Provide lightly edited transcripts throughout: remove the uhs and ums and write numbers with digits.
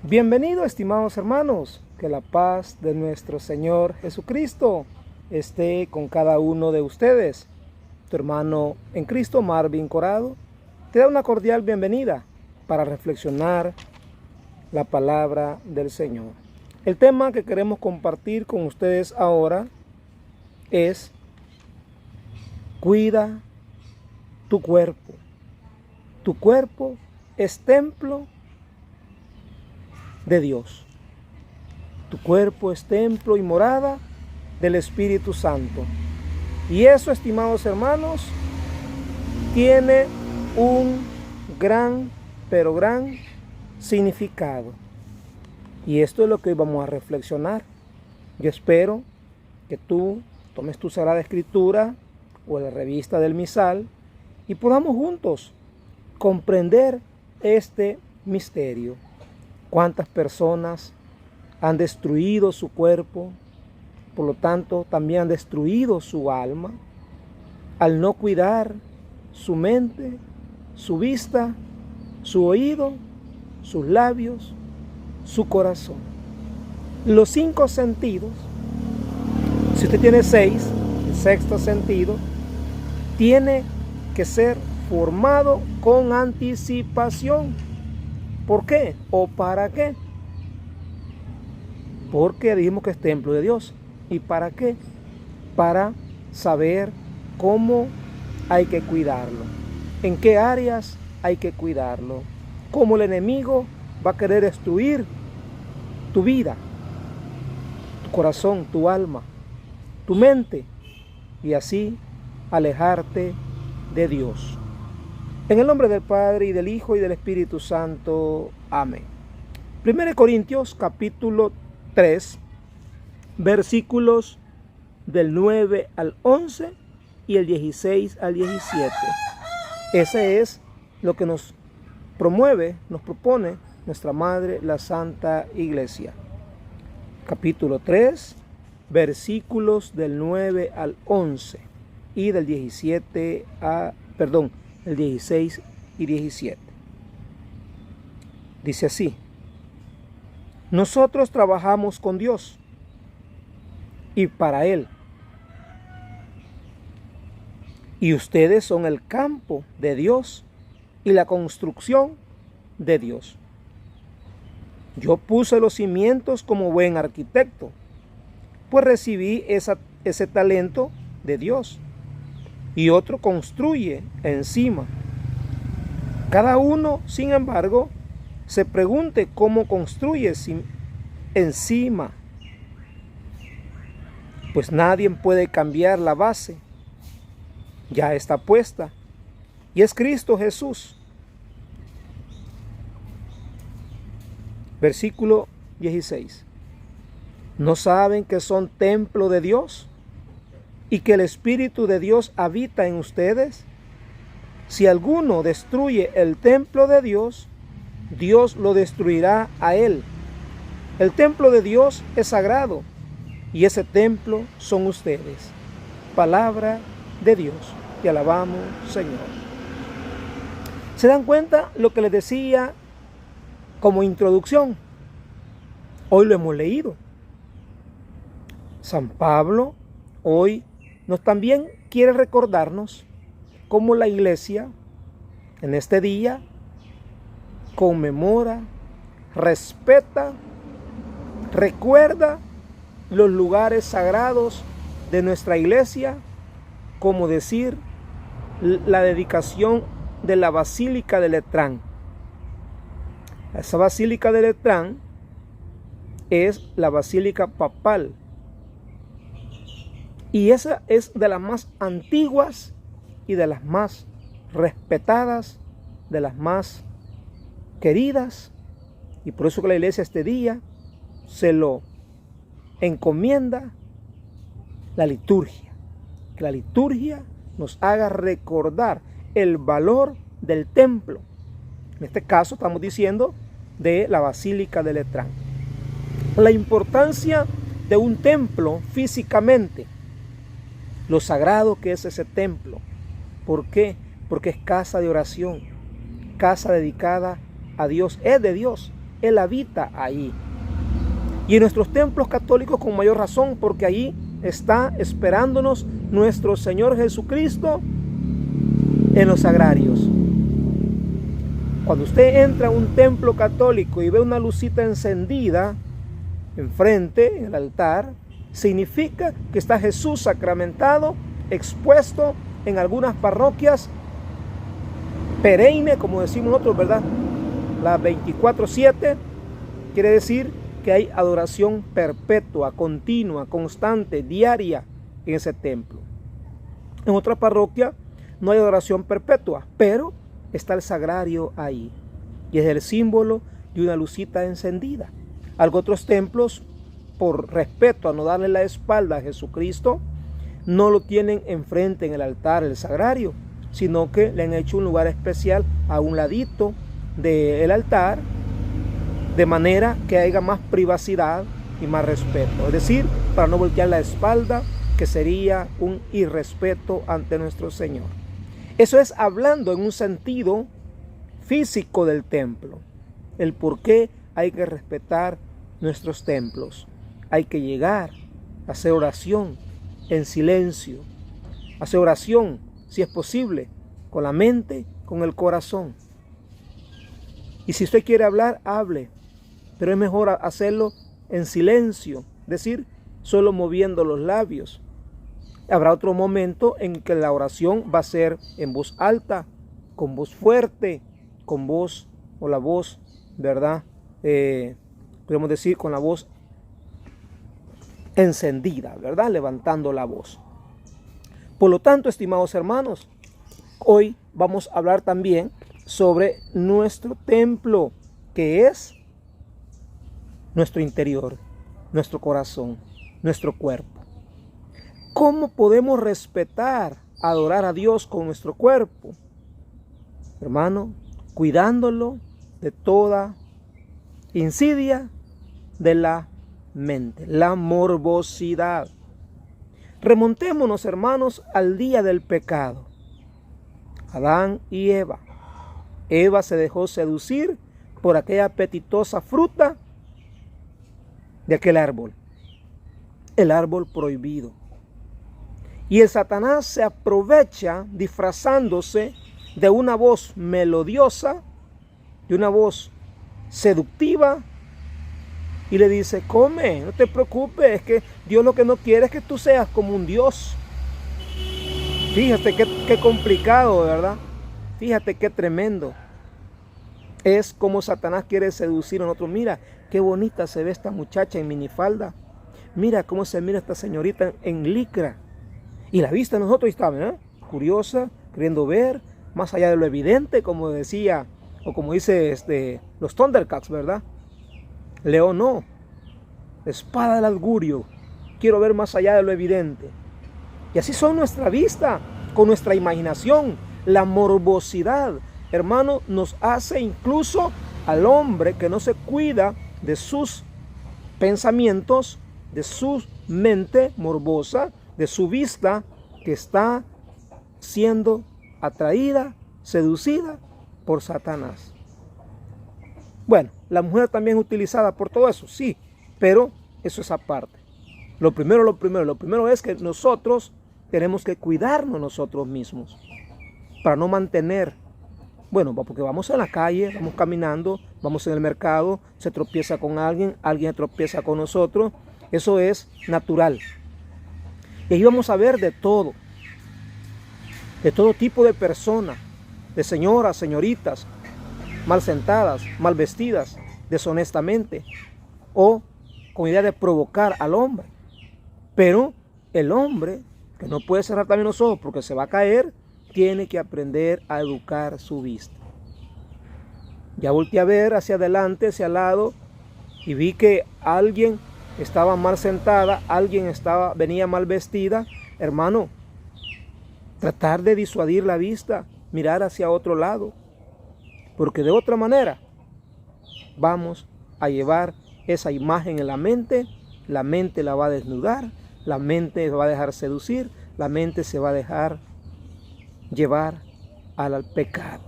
Bienvenidos, estimados hermanos, que la paz de nuestro Señor Jesucristo esté con cada uno de ustedes. Tu hermano en Cristo, Marvin Corado, te da una cordial bienvenida para reflexionar la palabra del Señor. El tema que queremos compartir con ustedes ahora es: cuida tu cuerpo. Tu cuerpo es templo de Dios. Tu cuerpo es templo y morada del Espíritu Santo. Y eso, estimados hermanos, tiene un gran, pero gran significado. Y esto es lo que hoy vamos a reflexionar. Yo espero que tú tomes tu Sagrada Escritura o la revista del misal y podamos juntos comprender este misterio. ¿Cuántas personas han destruido su cuerpo? Por lo tanto, también han destruido su alma al no cuidar su mente, su vista, su oído, sus labios, su corazón. Los 5 sentidos, si usted tiene 6, el sexto sentido, tiene que ser formado con anticipación. ¿Por qué? ¿O para qué? Porque dijimos que es templo de Dios. ¿Y para qué? Para saber cómo hay que cuidarlo. En qué áreas hay que cuidarlo. Cómo el enemigo va a querer destruir tu vida, tu corazón, tu alma, tu mente. Y así alejarte de Dios. En el nombre del Padre, y del Hijo, y del Espíritu Santo. Amén. 1 Corintios capítulo 3, versículos del 9 al 11 y el 16 al 17. Ese es lo que nos promueve, nos propone nuestra Madre, la Santa Iglesia. Capítulo 3, versículos del 9 al 11 y del 17 a, el 16 y 17. Dice así: nosotros trabajamos con Dios y para Él, y ustedes son el campo de Dios y la construcción de Dios. Yo puse los cimientos como buen arquitecto, pues recibí ese talento de Dios, y otro construye encima. Cada uno, sin embargo, se pregunte cómo construye encima, pues nadie puede cambiar la base, ya está puesta, y es Cristo Jesús. Versículo 16. ¿No saben que son templo de Dios y que el Espíritu de Dios habita en ustedes? Si alguno destruye el templo de Dios, Dios lo destruirá a él. El templo de Dios es sagrado y ese templo son ustedes. Palabra de Dios. Te alabamos, Señor. ¿Se dan cuenta lo que les decía como introducción? Hoy lo hemos leído. San Pablo hoy también quiere recordarnos cómo la iglesia en este día conmemora, respeta, recuerda los lugares sagrados de nuestra iglesia, como decir la dedicación de la Basílica de Letrán. Esa Basílica de Letrán es la Basílica Papal. Y esa es de las más antiguas y de las más respetadas, de las más queridas. Y por eso que la iglesia este día se lo encomienda la liturgia. Que la liturgia nos haga recordar el valor del templo. En este caso estamos diciendo de la Basílica de Letrán. La importancia de un templo físicamente. Lo sagrado que es ese templo. ¿Por qué? Porque es casa de oración, casa dedicada a Dios, es de Dios, Él habita ahí. Y en nuestros templos católicos con mayor razón, porque ahí está esperándonos nuestro Señor Jesucristo en los sagrarios. Cuando usted entra a un templo católico y ve una lucita encendida enfrente, en el altar, significa que está Jesús sacramentado, expuesto en algunas parroquias, perenne, como decimos nosotros, ¿verdad? La 24/7, quiere decir que hay adoración perpetua, continua, constante, diaria en ese templo. En otra parroquia no hay adoración perpetua, pero está el sagrario ahí, y es el símbolo de una lucita encendida. Algunos otros templos, por respeto a no darle la espalda a Jesucristo, no lo tienen enfrente en el altar, el sagrario, sino que le han hecho un lugar especial a un ladito del altar, de manera que haya más privacidad y más respeto. Es decir, para no voltear la espalda, que sería un irrespeto ante nuestro Señor. Eso es hablando en un sentido físico del templo. El por qué hay que respetar nuestros templos. Hay que llegar a hacer oración en silencio. Hacer oración, si es posible, con la mente, con el corazón. Y si usted quiere hablar, hable. Pero es mejor hacerlo en silencio, es decir, solo moviendo los labios. Habrá otro momento en que la oración va a ser en voz alta, con voz fuerte, con voz o la voz, ¿verdad? Podemos decir con la voz encendida, ¿verdad? Levantando la voz. Por lo tanto, estimados hermanos, hoy vamos a hablar también sobre nuestro templo, que es nuestro interior, nuestro corazón, nuestro cuerpo. ¿Cómo podemos respetar, adorar a Dios con nuestro cuerpo? Hermano, cuidándolo de toda insidia de la mente, la morbosidad. Remontémonos, hermanos, al día del pecado. Adán y Eva. Eva se dejó seducir por aquella apetitosa fruta de aquel árbol, el árbol prohibido. Y el Satanás se aprovecha disfrazándose de una voz melodiosa, de una voz seductiva, y le dice: come, no te preocupes, es que Dios lo que no quiere es que tú seas como un Dios. Fíjate qué complicado, ¿verdad? Fíjate qué tremendo. Es como Satanás quiere seducir a nosotros. Mira, qué bonita se ve esta muchacha en minifalda. Mira cómo se mira esta señorita en licra. Y la vista de nosotros está, ¿verdad? Curiosa, queriendo ver más allá de lo evidente, como decía, o como dice los Thundercats, ¿verdad? Leo no. Espada del augurio. Quiero ver más allá de lo evidente. Y así son nuestra vista, con nuestra imaginación. La morbosidad, hermano, nos hace incluso al hombre que no se cuida de sus pensamientos, de su mente morbosa, de su vista que está siendo atraída, seducida por Satanás. Bueno, la mujer también es utilizada por todo eso, sí, pero eso es aparte. Lo primero es que nosotros tenemos que cuidarnos nosotros mismos para no mantener, bueno, porque vamos en la calle, vamos caminando, vamos en el mercado, se tropieza con alguien, alguien tropieza con nosotros, eso es natural. Y ahí vamos a ver de todo tipo de personas, de señoras, señoritas, mal sentadas, mal vestidas, deshonestamente, o con idea de provocar al hombre. Pero el hombre, que no puede cerrar también los ojos porque se va a caer, tiene que aprender a educar su vista. Ya volteé a ver hacia adelante, hacia al lado, y vi que alguien estaba mal sentada, alguien venía mal vestida. Hermano, tratar de disuadir la vista, mirar hacia otro lado, porque de otra manera vamos a llevar esa imagen en la mente la va a desnudar, la mente se va a dejar seducir, la mente se va a dejar llevar al pecado.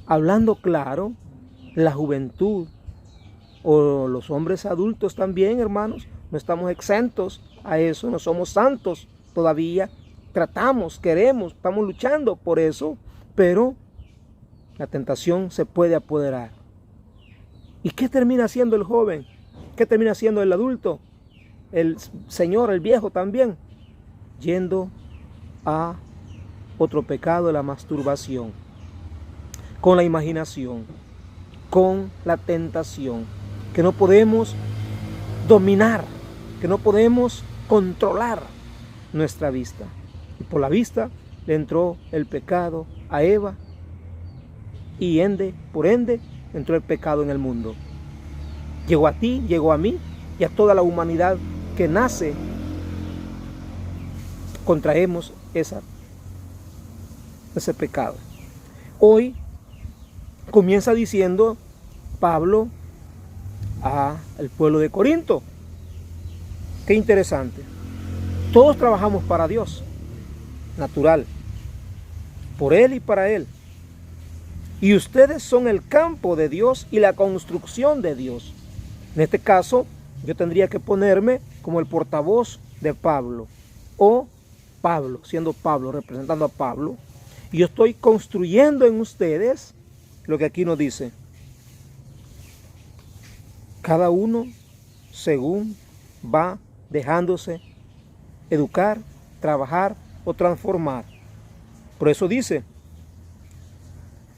Hablando claro, la juventud o los hombres adultos también, hermanos, no estamos exentos a eso, no somos santos todavía, tratamos, queremos, estamos luchando por eso, pero la tentación se puede apoderar. ¿Y qué termina haciendo el joven? ¿Qué termina haciendo el adulto? El señor, el viejo también, yendo a otro pecado, la masturbación, con la imaginación, con la tentación, que no podemos dominar, que no podemos controlar nuestra vista. Y por la vista le entró el pecado a Eva y por ende entró el pecado en el mundo. Llegó a ti, llegó a mí y a toda la humanidad que nace. Contraemos ese pecado. Hoy comienza diciendo Pablo al pueblo de Corinto. Qué interesante. Todos trabajamos para Dios, natural, por Él y para Él. Y ustedes son el campo de Dios y la construcción de Dios. En este caso, yo tendría que ponerme como el portavoz de Pablo, o Pablo, siendo Pablo, representando a Pablo. Y yo estoy construyendo en ustedes lo que aquí nos dice. Cada uno según va dejándose educar, trabajar o transformar. Por eso dice,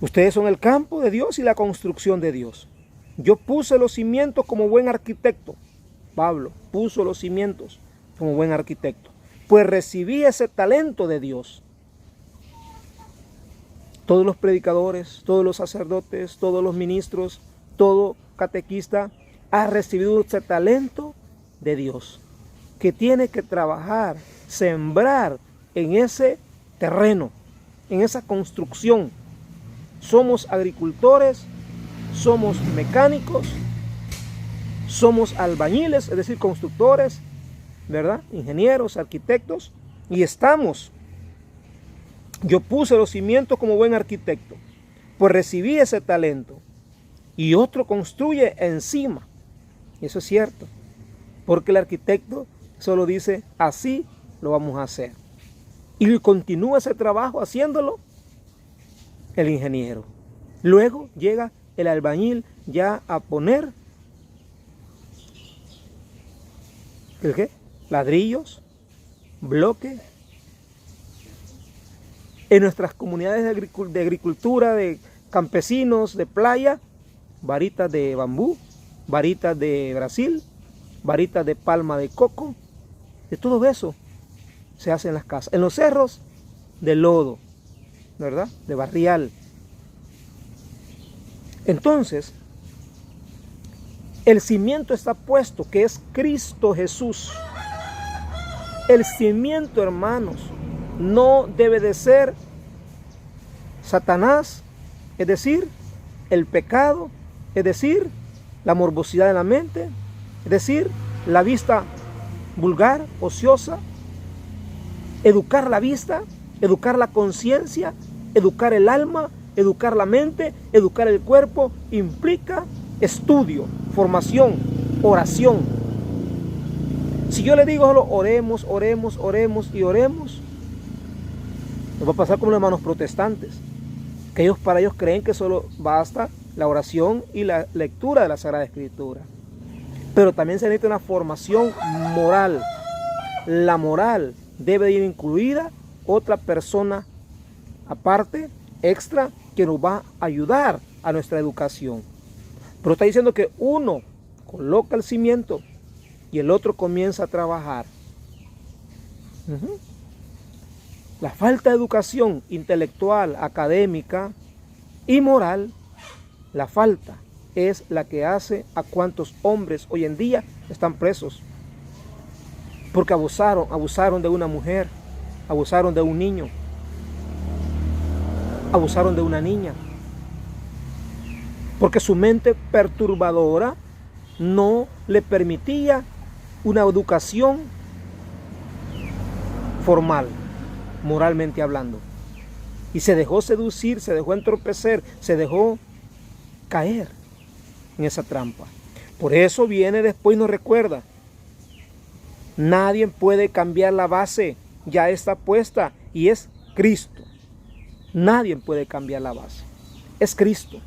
ustedes son el campo de Dios y la construcción de Dios. Yo puse los cimientos como buen arquitecto. Pablo puso los cimientos como buen arquitecto. Pues recibí ese talento de Dios. Todos los predicadores, todos los sacerdotes, todos los ministros, todo catequista ha recibido ese talento de Dios, que tiene que trabajar, sembrar en ese terreno, en esa construcción. Somos agricultores, somos mecánicos, somos albañiles, es decir, constructores, ¿verdad? Ingenieros, arquitectos, y yo puse los cimientos como buen arquitecto, pues recibí ese talento, y otro construye encima. Y eso es cierto, porque el arquitecto solo dice, así lo vamos a hacer. Y continúa ese trabajo haciéndolo el ingeniero. Luego llega el albañil ya a poner ¿el qué? Ladrillos, bloques. En nuestras comunidades de agricultura, de campesinos, de playa, varitas de bambú, varitas de Brasil, varitas de palma de coco, de todo eso se hace en las casas. En los cerros, de lodo, ¿verdad? De barrial. Entonces, el cimiento está puesto, que es Cristo Jesús. El cimiento, hermanos, no debe de ser Satanás, es decir, el pecado, es decir, la morbosidad de la mente, es decir, la vista vulgar, ociosa. Educar la vista, educar la conciencia, educar el alma, educar la mente, educar el cuerpo, implica estudio, formación, oración. Si yo le digo solo oremos, oremos, oremos y oremos, nos va a pasar como los hermanos protestantes, que para ellos creen que solo basta la oración y la lectura de la Sagrada Escritura. Pero también se necesita una formación moral. La moral debe ir incluida otra persona aparte, extra, que nos va a ayudar a nuestra educación. Pero está diciendo que uno coloca el cimiento y el otro comienza a trabajar. La falta de educación intelectual, académica y moral, la falta es la que hace a cuantos hombres hoy en día están presos. Porque abusaron de una mujer, abusaron de un niño, abusaron de una niña. Porque su mente perturbadora no le permitía una educación formal, moralmente hablando. Y se dejó seducir, se dejó entorpecer, se dejó caer en esa trampa. Por eso viene después y nos recuerda, nadie puede cambiar la base, ya está puesta y es Cristo. Nadie puede cambiar la base, es Cristo.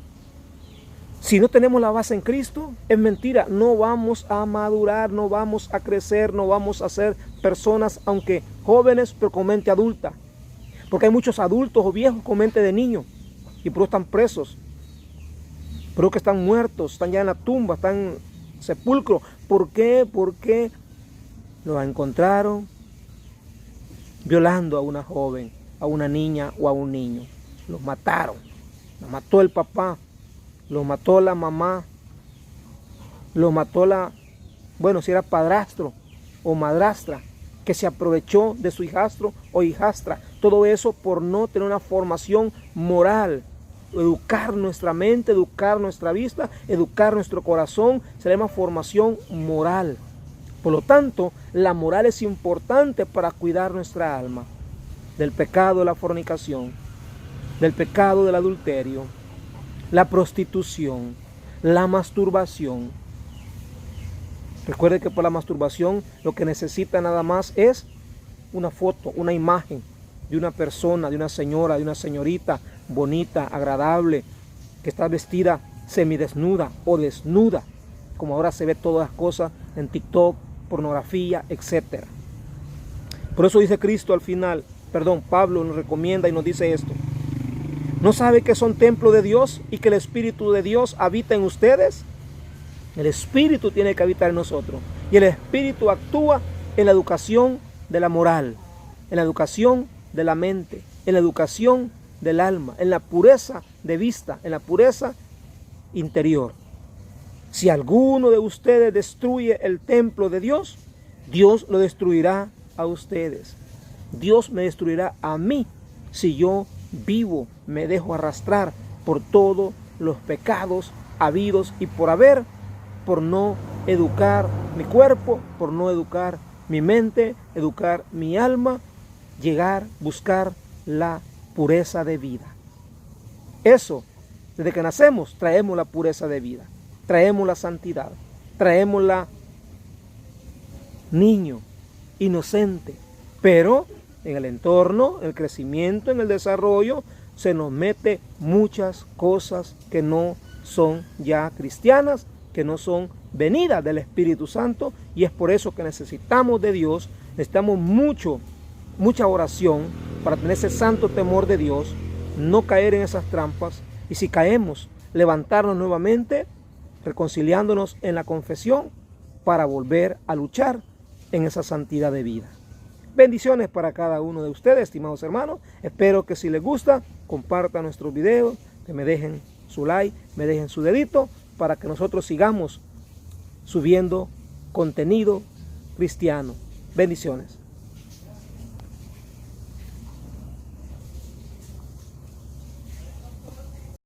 Si no tenemos la base en Cristo, es mentira, no vamos a madurar, no vamos a crecer, no vamos a ser personas, aunque jóvenes, pero con mente adulta. Porque hay muchos adultos o viejos con mente de niño y por eso están presos, por eso que están muertos, están ya en la tumba, están en sepulcro. ¿Por qué? Porque los encontraron violando a una joven, a una niña o a un niño. Los mataron, los mató el papá, los mató la mamá, los mató bueno, si era padrastro o madrastra, que se aprovechó de su hijastro o hijastra. Todo eso por no tener una formación moral. Educar nuestra mente, educar nuestra vista, educar nuestro corazón, se llama formación moral. Por lo tanto, la moral es importante para cuidar nuestra alma del pecado de la fornicación, del pecado del adulterio, la prostitución, la masturbación. Recuerde que por la masturbación lo que necesita nada más es una foto, una imagen de una persona, de una señora, de una señorita bonita, agradable, que está vestida semidesnuda o desnuda, como ahora se ve todas las cosas en TikTok, pornografía, etc. Por eso dice Cristo al final, Pablo nos recomienda y nos dice esto. ¿No sabe que son templo de Dios y que el Espíritu de Dios habita en ustedes? El Espíritu tiene que habitar en nosotros. Y el Espíritu actúa en la educación de la moral, en la educación de la mente, en la educación del alma, en la pureza de vista, en la pureza interior. Si alguno de ustedes destruye el templo de Dios, Dios lo destruirá a ustedes. Dios me destruirá a mí si yo vivo, me dejo arrastrar por todos los pecados habidos y por haber, por no educar mi cuerpo, por no educar mi mente, educar mi alma, buscar la pureza de vida. Eso, desde que nacemos, traemos la pureza de vida, traemos la santidad, traemos la niño, inocente, pero en el entorno, en el crecimiento, en el desarrollo, se nos mete muchas cosas que no son ya cristianas, que no son venidas del Espíritu Santo, y es por eso que necesitamos de Dios, necesitamos mucha oración para tener ese santo temor de Dios, no caer en esas trampas, y si caemos, levantarnos nuevamente, reconciliándonos en la confesión para volver a luchar en esa santidad de vida. Bendiciones para cada uno de ustedes, estimados hermanos. Espero que si les gusta, compartan nuestros videos, que me dejen su like, me dejen su dedito, para que nosotros sigamos subiendo contenido cristiano. Bendiciones.